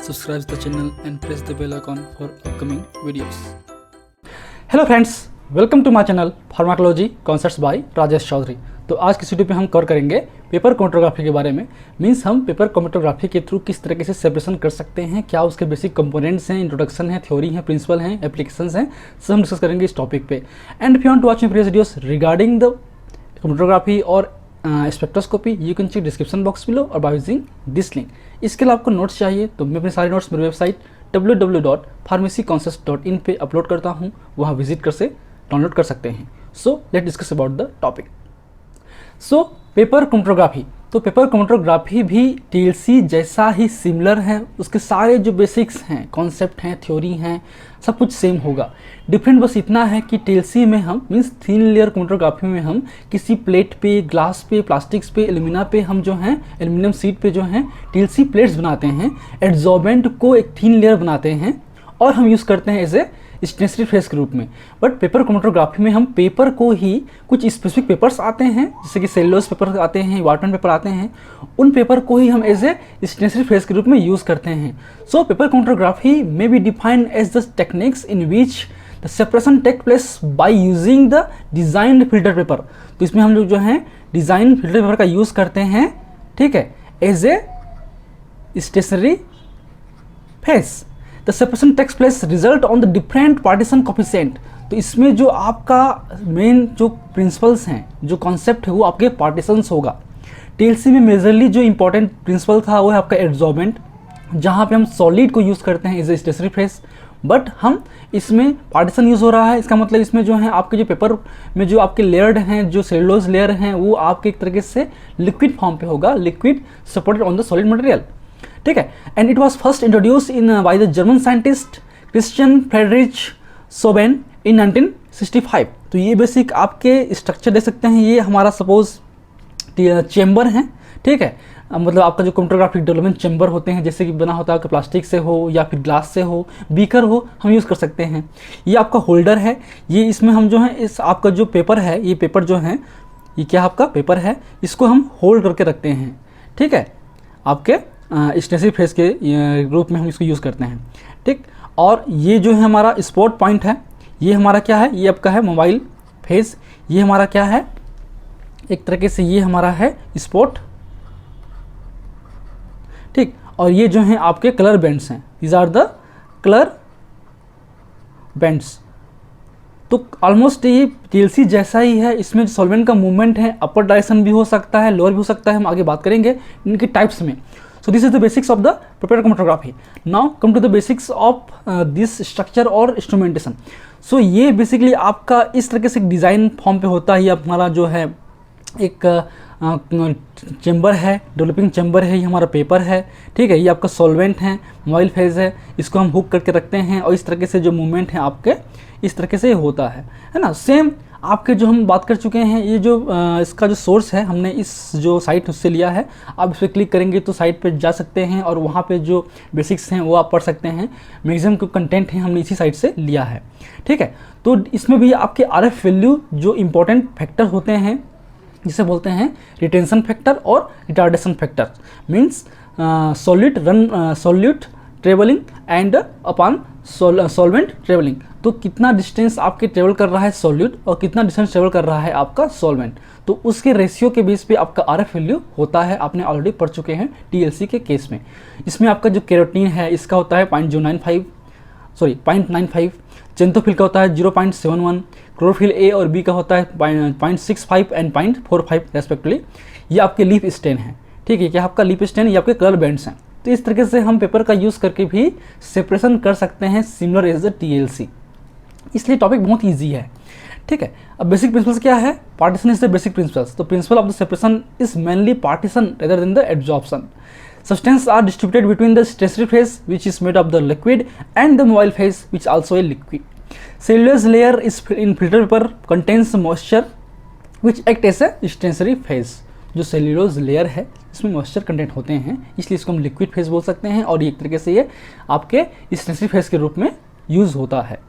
subscribe the channel and press the bell icon for upcoming videos. Hello friends, welcome to my channel pharmacology concepts by Rajesh Chaudhary. तो आज की video पे हम cover करेंगे paper chromatography के बारे में। मींस हम पेपर क्रोमेटोग्राफी के थ्रू किस तरीके से सेपरेशन कर सकते हैं, क्या उसके बेसिक कंपोनेंट्स हैं, इंट्रोडक्शन है, थ्योरी है, प्रिंसिपल हैं, एप्लीकेशंस हैं, सब हम डिस्कस करेंगे इस टॉपिक पे। And if you want to watch my previous videos regarding the chromatography और spectroscopy, you can check description box below और बाय यूजिंग दिस लिंक। इसके लिए आपको नोट्स चाहिए तो मैं अपने सारे नोट्स मेरी वेबसाइट www.pharmacyconcepts.in पे अपलोड करता हूँ, वहाँ विजिट कर से डाउनलोड कर सकते हैं। So let discuss about the topic. So paper chromatography, तो पेपर क्रोमेटोग्राफी भी टीएलसी जैसा ही सिमिलर है। उसके सारे जो बेसिक्स हैं, कॉन्सेप्ट हैं, थ्योरी हैं, सब कुछ सेम होगा। डिफरेंट बस इतना है कि टीएलसी में हम मीन्स थिन लेयर क्रोमेटोग्राफी में हम किसी प्लेट पे, ग्लास पे, प्लास्टिक्स पे, एल्यूमिना पे हम जो हैं एल्यूमिनियम शीट पे जो हैं टीएलसी प्लेट्स बनाते हैं, एड्जॉर्बेंट को एक थिन लेयर बनाते हैं और हम यूज़ करते हैं एज ए स्टेंसिल फेस के रूप में। बट पेपर क्रोमेटोग्राफी में हम पेपर को ही कुछ स्पेसिफिक पेपर्स आते हैं, जैसे कि सेलुलोज पेपर आते हैं, वाटरमेलन पेपर आते हैं, उन पेपर को ही हम एज ए स्टेंसिल फेस के रूप में यूज़ करते हैं। So paper chromatography may be defined as the techniques in which the separation take place by using the designed filter paper. तो इसमें हम लोग जो हैं डिजाइन फिल्टर पेपर का यूज़ करते हैं, ठीक है, as a stationary phase. The separation takes place result on the different partition coefficient. तो इसमें जो आपका मेन जो प्रिंसिपल्स हैं, जो कॉन्सेप्ट है, वो आपके पार्टीशंस होगा। टीएलसी में मेजरली जो इंपॉर्टेंट प्रिंसिपल था वो है आपका एड्जॉर्बेंट, जहाँ पे हम सॉलिड को यूज़ करते हैं as a stationary phase. But हम इसमें पार्टीशन यूज़ हो रहा है, इसका मतलब इसमें जो है आपके जो पेपर में जो आपके लेयर्ड हैं, जो सेलुलोज लेयर हैं, वो आपके एक तरीके से लिक्विड फॉर्म पे होगा, liquid supported on the solid material, ठीक है। And it was first introduce in by the German scientist Christian Friedrich Schoenbein in 1965। तो ये बेसिक आपके स्ट्रक्चर देख सकते हैं, ये हमारा सपोज चेम्बर है, ठीक है, मतलब आपका जो क्रोमेटोग्राफिक डेवलपमेंट चेम्बर होते हैं, जैसे कि बना होता है आपका प्लास्टिक से हो या फिर ग्लास से हो, बीकर हो, हम यूज़ कर सकते हैं। ये आपका होल्डर है, ये इसमें हम जो है इस आपका जो पेपर है, ये पेपर जो है ये क्या आपका पेपर है, इसको हम होल्ड करके रखते हैं, ठीक है, आपके स्टेशनरी फेस के रूप में हम इसको यूज़ करते हैं, ठीक। और ये जो है हमारा स्पॉट पॉइंट है, ये हमारा क्या है, ये आपका है मोबाइल फेस, ये हमारा क्या है, एक तरीके से ये हमारा है स्पॉट, ठीक। और ये जो हैं आपके कलर बैंड्स हैं, these are the colour bands. So almost ये टीएलसी जैसा ही है। इसमें जो सॉल्वेंट का मूवमेंट है अपर डायरेक्शन भी हो सकता है, लोअर भी हो सकता है, हम आगे बात करेंगे इनके टाइप्स में। So this is the basics of the prepared chromatography. Now come to the basics of this structure और instrumentation. So ये basically आपका इस तरीके से डिज़ाइन फॉर्म पे होता है। ये हमारा जो है एक चेम्बर है, डेवलपिंग चेम्बर है, ये हमारा पेपर है, ठीक है, ये आपका सॉल्वेंट है, मोबाइल फेज है, इसको हम हुक करके रखते हैं और इस तरीके से जो मूवमेंट है आपके इस तरीके से होता है ना। सेम आपके जो हम बात कर चुके हैं, ये जो इसका जो सोर्स है हमने इस जो साइट उससे लिया है। आप इस पर क्लिक करेंगे तो साइट पे जा सकते हैं और वहाँ पे जो बेसिक्स हैं वो आप पढ़ सकते हैं। मैक्सिमम जो कंटेंट है हमने इसी साइट से लिया है, ठीक है। तो इसमें भी आपके आरएफ वैल्यू जो इंपॉर्टेंट फैक्टर होते हैं, जिसे बोलते हैं रिटेंशन फैक्टर और retardation factor. Means solute travelling and upon solvent travelling. तो कितना डिस्टेंस आपके ट्रेवल कर रहा है सॉल्यूट और कितना डिस्टेंस ट्रेवल कर रहा है आपका सॉल्वेंट, तो उसके रेशियो के बेस पे आपका आरएफ वैल्यू होता है। आपने ऑलरेडी पढ़ चुके हैं टीएलसी के केस में। इसमें आपका जो केरोटीन है इसका होता है 0.95, चेंथोफिल का होता है 0.71, क्लोरोफिल ए और बी का होता है 0.65 एंड 0.45 रेस्पेक्टिवली। ये आपके लीफ स्टेन है, ठीक है, क्या आपका लीफ स्टेन, ये आपके कलर बैंड्स हैं। तो इस तरीके से हम पेपर का यूज़ करके भी सेपरेशन कर सकते हैं सिमिलर एज द टीएलसी। इसलिए टॉपिक बहुत ईजी है, ठीक है। अब बेसिक प्रिंसिपल्स क्या है, partition is the basic principles. तो principle of the separation is mainly partition rather than the adsorption. Substances are distributed between the stationary phase, which is made of the liquid, and the mobile phase, which also a liquid. Cellulose layer is in filter paper contains moisture, which act as a stationary phase. जो cellulose layer है इसमें moisture content होते हैं, इसलिए इसको हम liquid phase बोल सकते हैं और एक तरीके से ये आपके स्टेशनरी फेज के रूप में यूज होता है।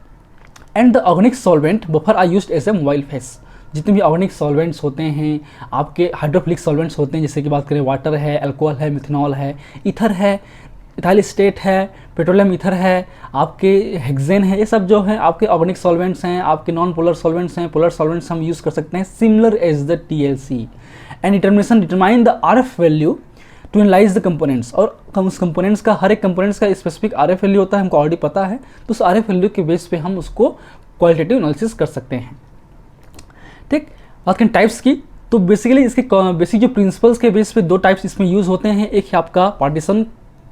And the organic solvent buffer are used as a mobile phase. जितने भी ऑर्गेनिक सॉल्वेंट्स होते हैं, आपके हाइड्रोफिलिक सॉल्वेंट्स होते हैं, जैसे कि बात करें वाटर है, अल्कोहल है, मिथेनॉल है, ईथर है, इथाइल एस्टेट है, पेट्रोलियम ईथर है, आपके हेक्सेन है, ये सब जो है आपके ऑर्गेनिक सॉल्वेंट्स हैं, आपके नॉन पोलर सॉल्वेंट्स हैं, पोलर सॉल्वेंट्स हम यूज़ कर सकते हैं similar as the TLC and determine the RF value to analyse the components. और उस कंपोनेंट्स का, हर एक कंपोनेंट्स का स्पेसिफिक RF वैल्यू होता है, हमको ऑलरेडी पता है, तो उस RF वैल्यू के बेस पे हम उसको क्वालिटेटिव एनालिसिस कर सकते हैं। ठीक, बात करें टाइप्स की, तो बेसिकली इसके बेसिक जो प्रिंसिपल्स के बेस पे दो टाइप्स इसमें यूज़ होते हैं, एक है आपका पार्टीशन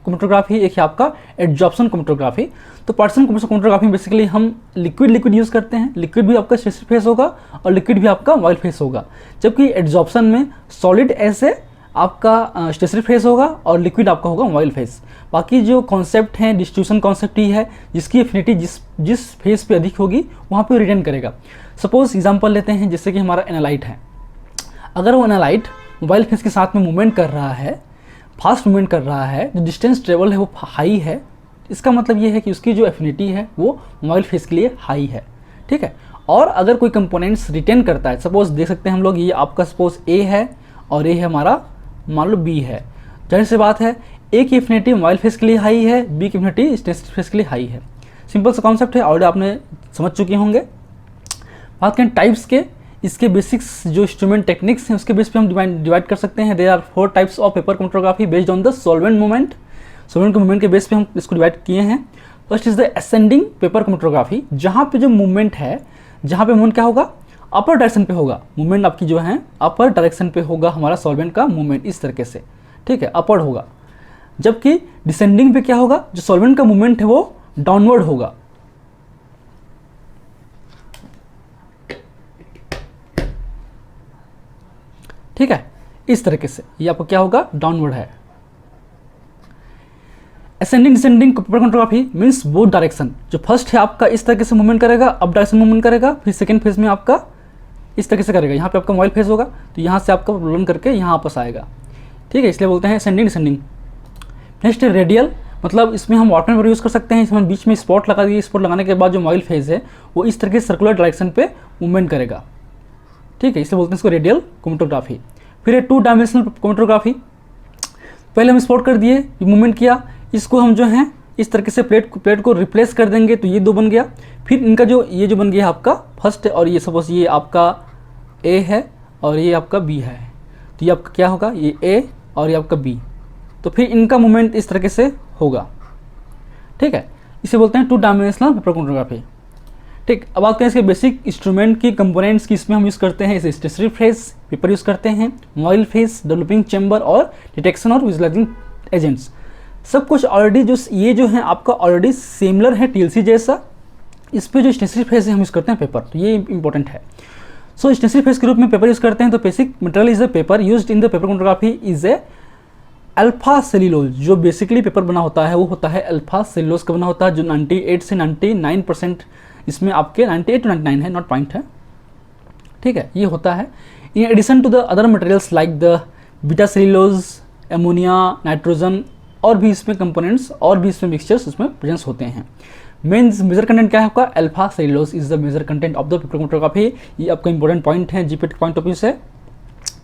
क्रोमेटोग्राफी, एक है आपका एडजॉर्प्शन क्रोमेटोग्राफी। तो पार्टीशन क्रोमेटोग्राफी में बेसिकली हम लिक्विड यूज़ करते हैं, लिक्विड भी आपका स्टेरिक फेस होगा और लिक्विड भी आपका वाइल्ड फेस होगा, जबकि एडजॉर्प्शन में सॉलिड ऐसे आपका स्टेरिक फेस होगा और लिक्विड आपका होगा वाइल्ड फेस। बाकी जो कॉन्सेप्ट है डिस्ट्रीब्यूशन कॉन्सेप्ट ही है, जिसकी एफिनिटी जिस फेस पे अधिक होगी वहाँ पे रिटेन करेगा। सपोज एग्जांपल लेते हैं, जैसे कि हमारा एनालाइट है, अगर वो एनालाइट वाइल्ड फेस के साथ में मूवमेंट कर रहा है, फास्ट मूवमेंट कर रहा है, जो डिस्टेंस ट्रेवल है वो हाई है, इसका मतलब ये है कि उसकी जो एफिनिटी है वो वाइल्ड फेस के लिए हाई है। ठीक है, और अगर कोई कंपोनेंट्स रिटेन करता है, सपोज देख सकते हैं हम लोग, ये आपका सपोज A है और ये है हमारा मान लो B है, जाहिर सी बात है A की एफिनिटी वाइल्ड फेस के लिए हाई है, B की एफिनिटी स्टेरिक फेस के लिए हाई है। सिंपल सा कॉन्सेप्ट है, ऑलरेडी आपने समझ चुके होंगे। बात करें टाइप्स के, इसके बेसिक्स जो इंस्ट्रूमेंट टेक्निक्स हैं उसके बेस पे हम डिवाइड कर सकते हैं। There are 4 types of paper chromatography based on the solvent movement. Solvent के मूवमेंट के बेस पे हम इसको डिवाइड किए हैं। First is the ascending paper chromatography, जहाँ पे जो मूवमेंट है, जहाँ पे मूवमेंट क्या होगा, अपर डायरेक्शन पे होगा मूवमेंट, आपकी जो है अपर डायरेक्शन पे होगा हमारा सॉल्वेंट का मूवमेंट, इस तरीके से। ठीक है, अपवर्ड होगा। जबकि डिसेंडिंग पे क्या होगा, जो सॉल्वेंट का मूवमेंट है वो डाउनवर्ड होगा। ठीक है, इस तरीके से ये आपको क्या होगा, डाउनवर्ड है। Ascending descending paper chromatography means both direction. जो फर्स्ट है आपका इस तरीके से मूवमेंट करेगा, अप डायरेक्शन मूवमेंट करेगा, फिर सेकंड फेज में आपका इस तरीके से करेगा, यहाँ पे आपका वाइल्ड फेज होगा, तो यहाँ से आपका रोलन करके यहाँ वापस आएगा। ठीक है, इसलिए बोलते हैं असेंडिंग डिसेंडिंग। नेक्स्ट है रेडियल, मतलब इसमें हम वाटरमैन पेपर यूज़ कर सकते हैं। इसमें हम बीच में स्पॉट लगा दिए, स्पॉट लगाने के बाद जो वाइल्ड फेज है वो इस तरीके से सर्कुलर डायरेक्शन पे मूवमेंट करेगा। ठीक है, इसलिए बोलते हैं इसको रेडियल क्रोमेटोग्राफी। फिर है 2 डायमेंशनल क्रोमेटोग्राफी, पहले हम स्पॉट कर दिए, मूवमेंट किया, इसको हम जो है इस तरीके से प्लेट को रिप्लेस कर देंगे, तो ये 2 बन गया। फिर इनका जो ये जो बन गया आपका फर्स्ट और ये सपोज ये आपका A है और ये आपका B है, तो ये आपका क्या होगा, ये A और ये आपका B, तो फिर इनका मूवमेंट इस तरीके से होगा। ठीक है, इसे बोलते हैं 2 डायमेंशनल पेपर क्रोमेटोग्राफी। ठीक, अब बात करें इसके बेसिक इंस्ट्रूमेंट की, कंपोनेंट्स की, इसमें हम यूज़ करते हैं इसे स्टेरिक फेस पेपर यूज़ करते हैं, वाइल्ड फेस, डेवलपिंग चैम्बर और डिटेक्शन और विजुअलाइजिंग एजेंट्स। सब कुछ ऑलरेडी जो ये जो है आपका ऑलरेडी सिमिलर है TLC जैसा। इस पे जो स्टेरिक फेस है हम यूज़ करते हैं पेपर, तो ये इंपॉर्टेंट है। सो स्टेरिक फेस के रूप में पेपर यूज़ करते हैं, तो basic material is the paper used in the paper chromatography is a alpha cellulose. जो बेसिकली पेपर बना होता है वो होता है अल्फा सेल्यूलोज का बना होता है, जो 98 से 99%, इसमें आपके 98 to 99 है, नॉट पॉइंट है। ठीक है, ये होता है in addition to the other materials like the beta cellulose, ammonia, nitrogen, और भी इसमें कंपोनेंट्स और भी इसमें मिक्सचर्स उसमें प्रेजेंस होते हैं। मेन मेजर कंटेंट क्या है आपका, alpha cellulose is the major content of the paper chromatography. ये आपका इंपॉर्टेंट पॉइंट है जीपीटी पॉइंट ऑफ व्यू से।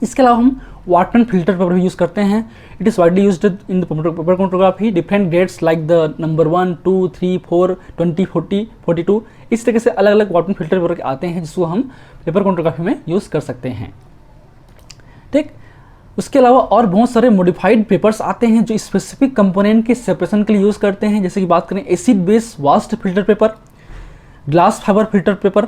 इसके अलावा हम वाटरमैन फिल्टर पेपर भी यूज़ करते हैं। It is widely used in the paper chromatography. Different grades like the number 1, 2, 3, 4, 20, 40, 42, इस तरीके से अलग अलग वाटरमैन फिल्टर पेपर आते हैं जिसको हम पेपर क्रोमेटोग्राफी में यूज़ कर सकते हैं। ठीक, उसके अलावा और बहुत सारे मॉडिफाइड पेपर्स आते हैं जो स्पेसिफिक कंपोनेंट के सेपरेशन के लिए यूज़ करते हैं। जैसे कि बात करें acid base vast filter paper, glass fibre filter paper,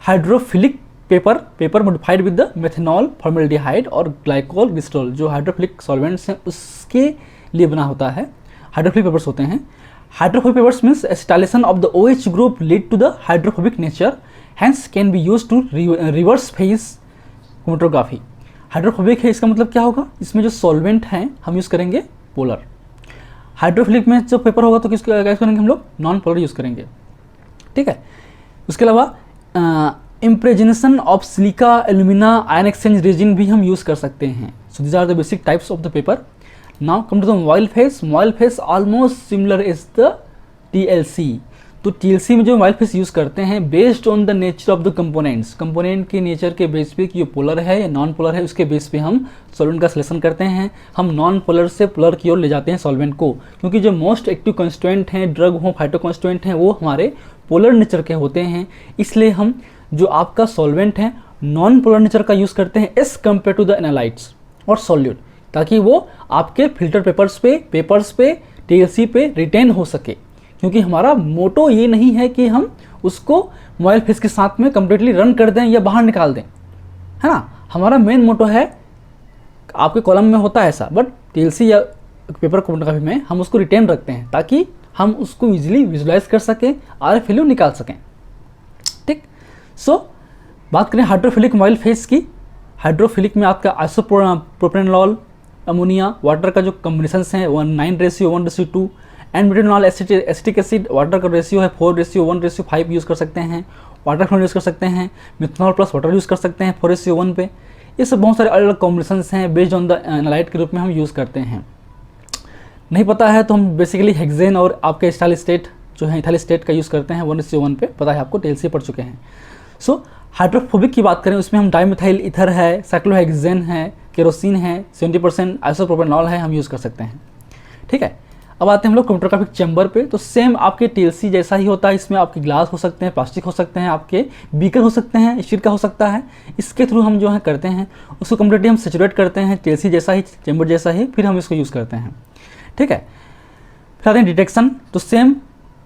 hydrophilic paper, paper modified with the methanol, formaldehyde और ग्लाइकोल ग्लिसरॉल, जो हाइड्रोफिलिक सॉल्वेंट्स हैं उसके लिए बना होता है, हाइड्रोफिलिक पेपर्स होते हैं। Hydrophobic papers means acetylation of the OH group lead to the hydrophobic nature, hence can be use to reverse phase chromatography. Hydrophobic है, इसका मतलब क्या होगा, इसमें जो सॉल्वेंट हैं हम यूज़ करेंगे पोलर। हाइड्रोफिलिक में जो पेपर होगा तो किसको यूज़ करेंगे हम लोग, नॉन पोलर यूज़ करेंगे। ठीक है, उसके अलावा impregnation of silica, alumina, ion exchange resin भी हम यूज़ कर सकते हैं। So these are the basic types of the paper. Now come to the wild phase. Wild phase almost similar is the TLC। तो टीएलसी में जो mobile phase use करते हैं based on the nature of the components, component के नेचर के base पे कि ये पोलर है या नॉन पोलर है, उसके बेस पे हम सॉल्वेंट का सिलेक्शन करते हैं। हम नॉन पोलर से पोलर की ओर ले जाते हैं सॉल्वेंट को, क्योंकि जो मोस्ट एक्टिव कॉन्स्टिट्यूएंट हैं, ड्रग हो, फाइटो कॉन्स्टिट्यूएंट हैं, वो हमारे पोलर नेचर के होते हैं। इसलिए हम जो आपका सॉल्वेंट है नॉन पोलर नेचर का यूज़ करते हैं एज कम्पेयर टू द एनालाइट्स और सॉल्यूट, ताकि वो आपके फिल्टर पेपर्स पे टीएलसी पे रिटेन हो सके। क्योंकि हमारा मोटो ये नहीं है कि हम उसको मोबाइल फेस के साथ में कम्प्लीटली रन कर दें या बाहर निकाल दें, है ना। हमारा मेन मोटो है, आपके कॉलम में होता है ऐसा, बट टीएलसी या पेपर क्रोमेटोग्राफी में हम उसको रिटेन रखते हैं ताकि हम उसको इजीली विजुलाइज कर सकें, आरएफ वैल्यू निकाल सकें। ठीक, सो बात करें हाइड्रोफिलिक मोबाइल फेस की। हाइड्रोफिलिक में आपका आइसोप्रोपेनॉल, अमोनिया, वाटर का जो कॉम्बिनेशन है 9:1:2, and butanol acetic acid, water का रेशियो है 4:1:5 यूज़ कर सकते हैं। वाटर फ्लोन यूज़ कर सकते हैं, मिथनॉल प्लस वाटर यूज़ कर सकते हैं 4:1 पे। ये सब बहुत सारे अलग अलग कॉम्बिनेशंस हैं, बेस्ड ऑन द एनालाइट के रूप में हम यूज़ करते हैं। नहीं पता है तो हम बेसिकली हेक्सेन और आपके इथाइल स्टेट जो है इथाइल स्टेट का यूज़ करते हैं 1:1 पे, पता है आपको, टीएलसी पढ़ चुके हैं। सो हाइड्रोफोबिक की बात करें, उसमें हम डाइमिथाइल ईथर है, साइक्लोहेक्सेन है, केरोसिन है, 70% आइसोप्रोपेनॉल है, हम यूज़ कर सकते हैं। ठीक है, अब आते हैं हम लोग क्रोमेटोग्राफिक चैम्बर पे। तो सेम आपके टीएलसी जैसा ही होता है, इसमें आपके ग्लास हो सकते हैं, प्लास्टिक हो सकते हैं, आपके बीकर हो सकते हैं, स्टील का हो सकता है। इसके थ्रू हम जो है करते हैं उसको कम्प्लीटली हम सेचुरेट करते हैं टीएलसी जैसा ही, चैम्बर जैसा ही, फिर हम इसको यूज़ करते हैं। ठीक है, फिर आते हैं डिटेक्शन। तो सेम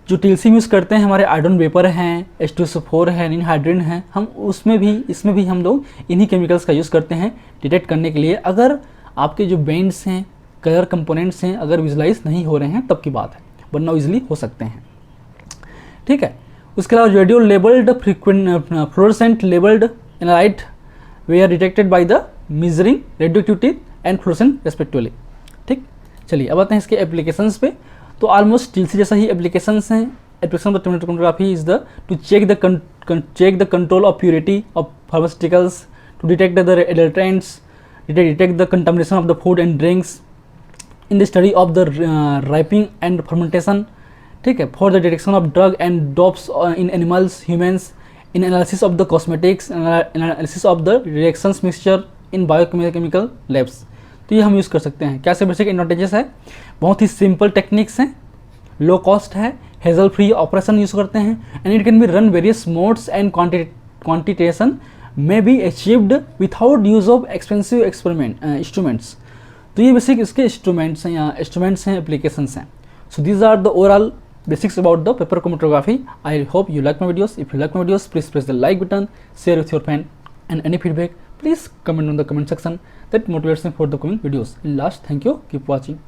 जो टीएलसी यूज़ करते हैं, हमारे आयोडीन वेपर हैं, H2SO4 है, निनहाइड्रिन है, हम इसमें भी हम लोग इन्हीं केमिकल्स का यूज़ करते हैं डिटेक्ट करने के लिए। अगर आपके जो बेंड्स हैं, कलर कंपोनेंट्स हैं, अगर विजुलाइज नहीं हो रहे हैं तब की बात है, वरना इजीली हो सकते हैं। ठीक है, उसके अलावा radio labelled fluorescent labelled analyte वे are detected by the measuring radioactivity and fluorescent respectively. ठीक, चलिए अब आते हैं इसके एप्लीकेशंस पे। तो ऑलमोस्ट टीएलसी जैसा ही एप्लीकेशंस हैं। Application of chromatography is the to check the control of purity of pharmaceuticals, to detect the adulterants, detect the contamination of the food and drinks, in the study of the ripening and fermentation, ठीक है, for the detection of drug and dopes in animals, humans, in analysis of the cosmetics, analysis of the reactions mixture in biochemical labs। तो ये हम use कर सकते हैं। क्या से बेसिक एडवांटेजेस है, बहुत ही सिंपल टेक्निक्स हैं, लो कॉस्ट है, हेजल फ्री ऑपरेशन यूज़ करते हैं, and it can be run various modes and quantitation may be achieved without use of expensive instruments। तो ये बेसिक इसके इंस्ट्रूमेंट्स हैं या इंस्ट्रूमेंट्स हैं, एप्लीकेशंस हैं। So these are the overall basics about the paper chromatography. I hope you like my videos. If you like my videos, please press the like button, share with your friend, and any feedback please comment on the comment section. That motivates me for the coming videos. And last, thank you, keep watching.